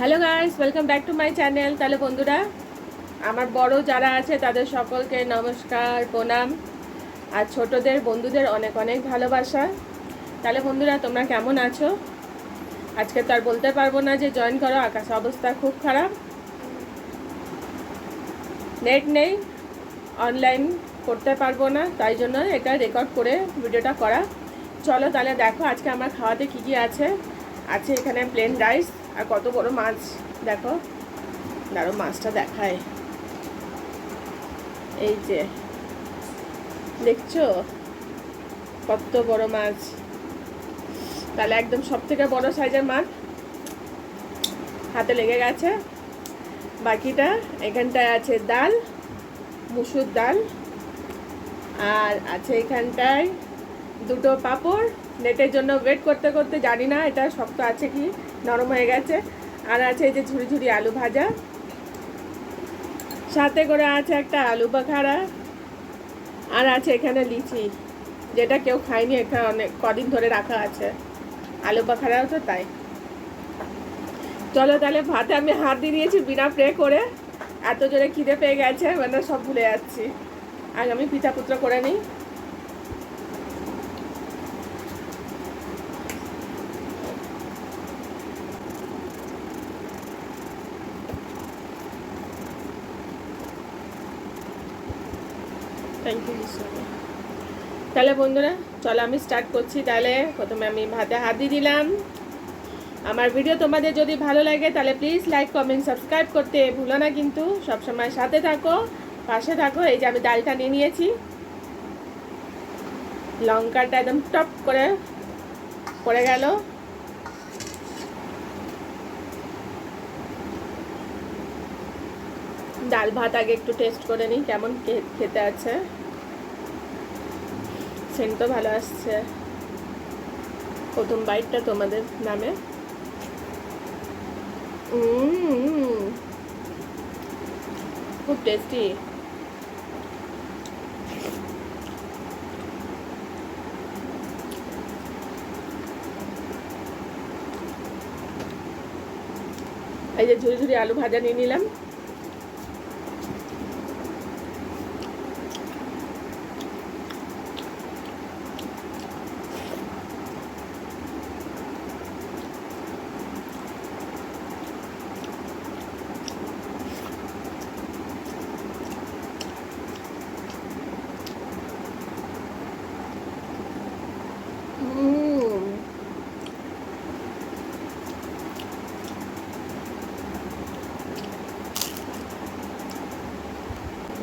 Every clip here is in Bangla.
Hello guys, welcome back to my channel. তাহলে বন্ধুরা, আমার বড় যারা আছে তাদের সকলকে নমস্কার, প্রণাম। আর ছোটদের বন্ধুদের অনেক অনেক ভালোবাসা। তাহলে বন্ধুরা, তোমরা কেমন আছো? আজকে তো আর বলতে পারবো না যে জয়েন করো, আকাশ অবস্থা খুব খারাপ, নেট নেই, অনলাইন করতে পারবো না, তাই জন্য এটা রেকর্ড করে ভিডিওটা করা। চলো তাহলে দেখো আজকে আমার খাওয়াতে কী কী আছে। আছে এখানে প্লেন রাইস আর কত বড় মাছ, দেখো, দাঁড়ো মাছটা দেখায়। এই যে দেখছো কত বড় মাছ, তাহলে একদম সব থেকে বড় সাইজের মাছ হাতে লেগে গেছে। বাকিটা এখানটায় আছে ডাল, মুসুর ডাল, আর আছে এখানটায় দুটো পাঁপড়। নেটের জন্য ওয়েট করতে করতে জানি না এটা শক্ত আছে কি নরম হয়ে গেছে। আর আছে এই যে ঝুড়ি ঝুড়ি আলু ভাজা, সাথে করে আছে একটা আলু বাখারা, আর আছে এখানে লিচি, যেটা কেউ খায়নি, এখানে অনেক কদিন ধরে রাখা আছে। আলু বাখারাও তো তাই। চলো তাহলে ভাতে আমি হাত দিয়ে দিয়েছি বিনা প্রে করে, এত জোরে খিদে পেয়ে গেছে, মানে সব ভুলে যাচ্ছি। আগে আমি পিঠাপুত্র করে নিই। Thank you so much. তাহলে বন্ধুরা চলো আমি স্টার্ট করছি। তাহলে প্রথমে আমি ভাতে হাত দিয়ে দিলাম। আমার ভিডিও তোমাদের যদি ভালো লাগে তাহলে প্লিজ লাইক, কমেন্ট, সাবস্ক্রাইব করতে ভুলো না, কিন্তু সবসময় সাথে থাকো, পাশে থাকো। এই যে আমি ডালটা নিয়ে নিয়েছি, লঙ্কাটা একদম টপ করে পড়ে গেল। ডাল ভাত আগে একটু টেস্ট করে নিই কেমন খেতে আছে। সেন্ট তো ভালো আসছে। প্রথম বাইটটা তোমাদের নামে। খুব টেস্টি। এই যে ঝুড়ি ঝুড়ি আলু ভাজা নিয়ে নিলাম।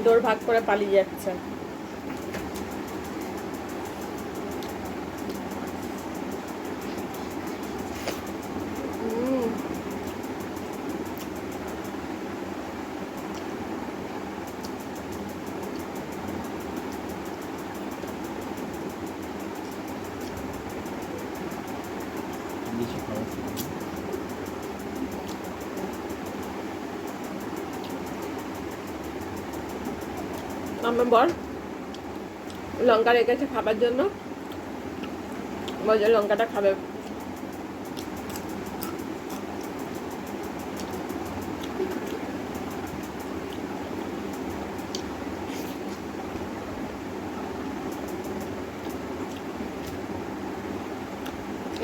দৌড় ভাগ করে পালিয়ে যাচ্ছে। আমার বর লঙ্কা রেখেছে খাবার জন্য, বলছে লঙ্কাটা খাবে।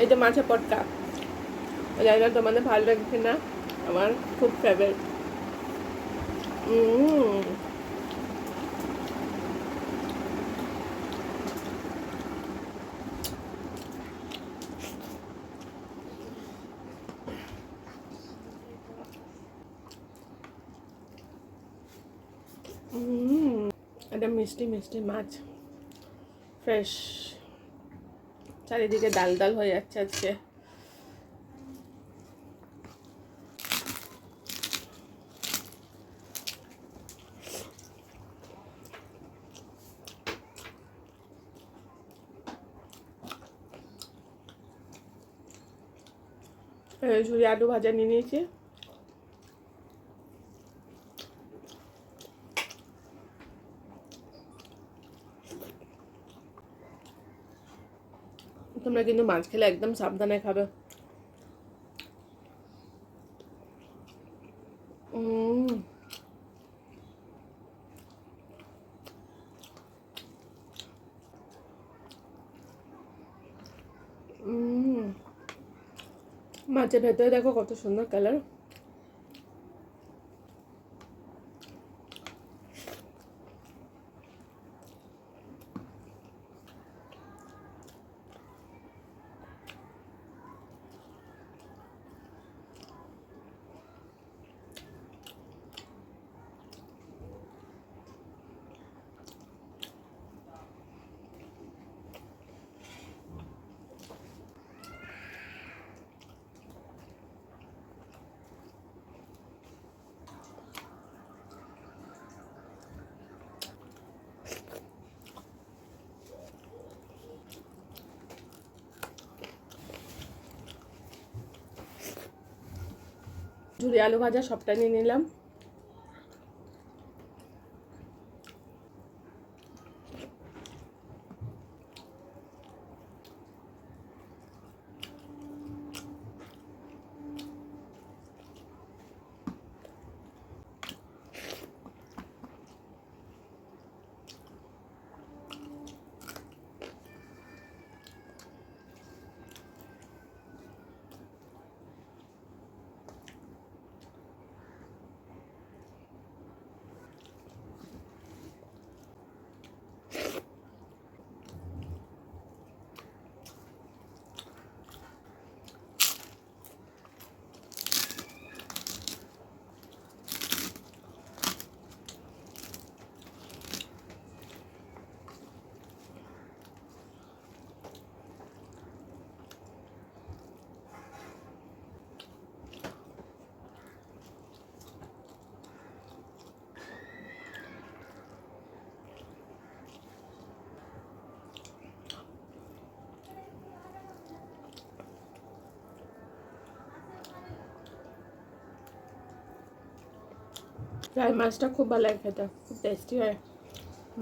এই যে মাছের পটকা, জানি না তোমাদের ভালো লাগছে না, আমার খুব ফেভারিট। এটা মিষ্টি মিষ্টি মাছ, ফ্রেশ, চারিদিকে ডাল ডাল হয়ে যাচ্ছে আজকে। ঝুড়ি আলু ভাজা নিয়ে নিয়েছি। তোমরা কিন্তু মাছ খেলে একদম সাবধানে খাবে। উম, উম, মাছের ভেতরে দেখো কত সুন্দর কালার। ঝুরি আলু ভাজা সবটা নিয়ে নিলাম। ফ্রাই মাছটা খুব ভালো লাগে খেতে, খুব টেস্টি হয়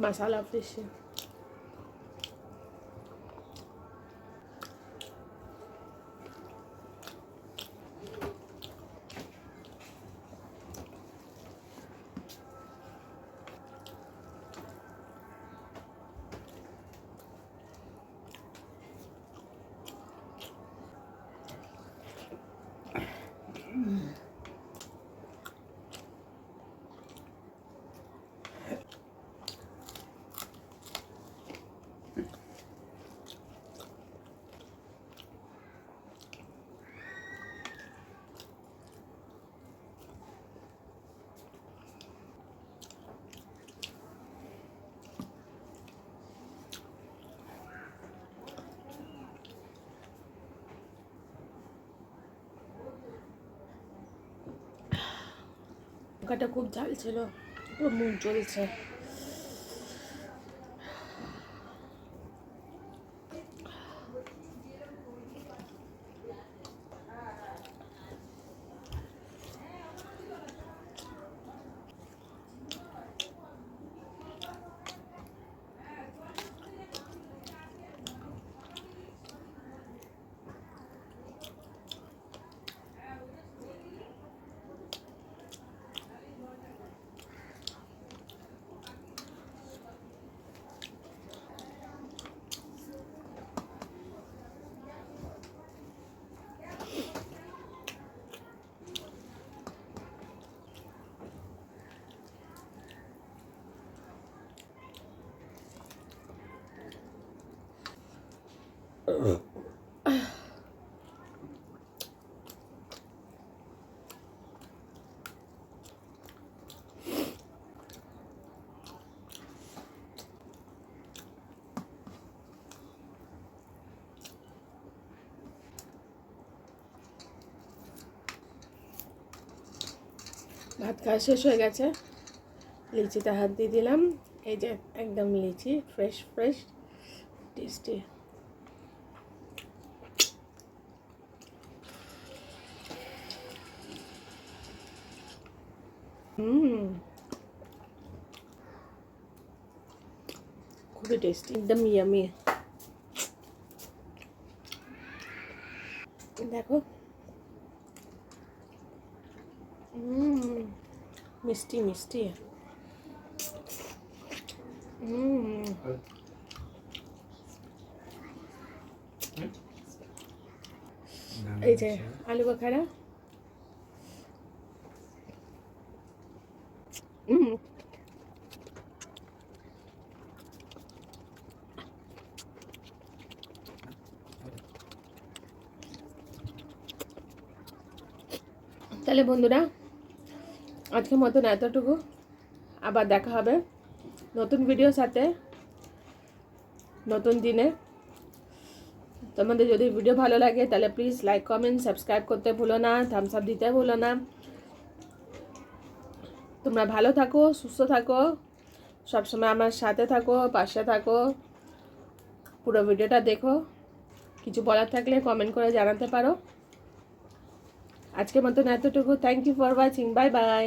মশলা ফিশে। লঙ্কাটা খুব ঝাল ছিল, পুরো মুখ জ্বলছে। ভাত খাওয়া শেষ হয়ে গেছে, লিচিতে হাত দিয়ে দিলাম। এই যে একদম লিচি, ফ্রেশ ফ্রেশ টেস্টি। খুবই টেস্টি, একদম ইয়ামি। দেখো মিষ্টি মিষ্টি এই যে আলু বোখারা তাহলে বন্ধুরা আজকের মতন এতটুকু, আবার দেখা হবে নতুন ভিডিওর সাথে নতুন দিনে। তোমাদের যদি ভিডিও ভালো লাগে তাহলে প্লিজ লাইক কমেন্ট সাবস্ক্রাইব করতে ভুলো না, থামস আপ দিতে ভুলো না। তোমরা ভালো থাকো, সুস্থ থাকো, সবসময় আমার সাথে থাকো, পাশে থাকো। পুরো ভিডিওটা দেখো, কিছু বলার থাকলে কমেন্ট করে জানাতে পারো। আজকের মতন এতটুকু। Thank you for watching. Bye by.